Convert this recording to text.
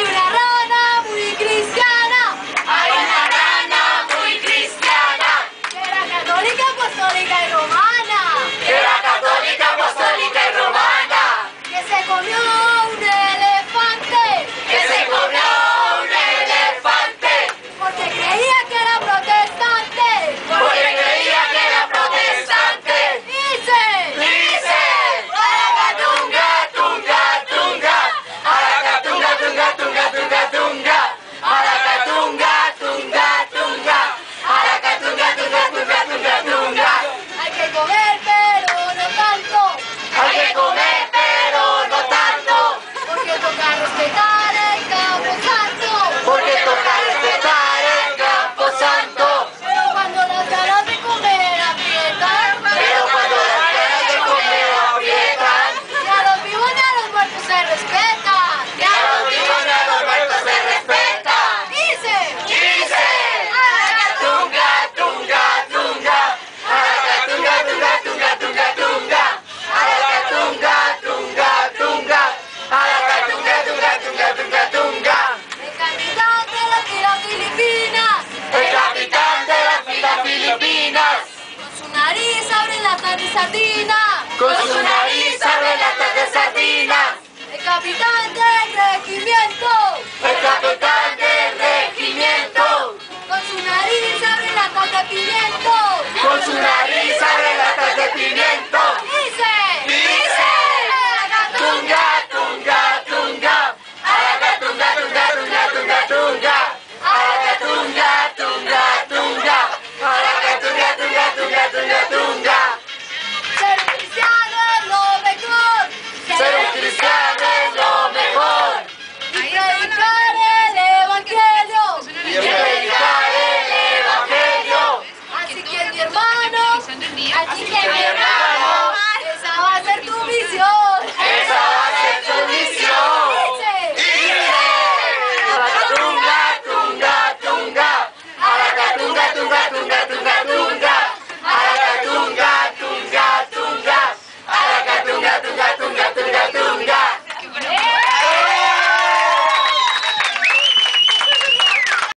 Hay una rana muy cristiana. Hay una rana muy cristiana. Que era católica, apostólica y romana. Que era católica, apostólica y romana. Que se comió un elefante. Que se comió un elefante. Porque creía que era protestante. Porque creía que era protestante. Dice. Dice, Aracatunga, tunga, tunga. Aracatunga, tunga, tunga, tunga, tunga. Aracatunga, tunga, tunga. Aracatunga, tunga, tunga, tunga, tunga. Hay que comer, pero no tanto. Hay que comer, pero no tanto. Porque toca respetar el campo santo. Porque toca respetar el campo santo. Pero cuando las ganas de comer aprietan. Pero cuando las ganas de comer aprietan, Y a los vivos y a los muertos se respetan. y a los vivos y a los muertos se respetan. Dice. Dice, Aracatunga, tunga, tunga. Aracatunga, tunga, tunga, tunga, tunga. Aracatunga, tunga, tunga. Aracatunga, tunga, tunga, tunga, tunga. El capitán de las filas filipinas. El capitán de las filas filipinas, Con su nariz abre latas de sardina. con su nariz abre latas de sardinas. El capitán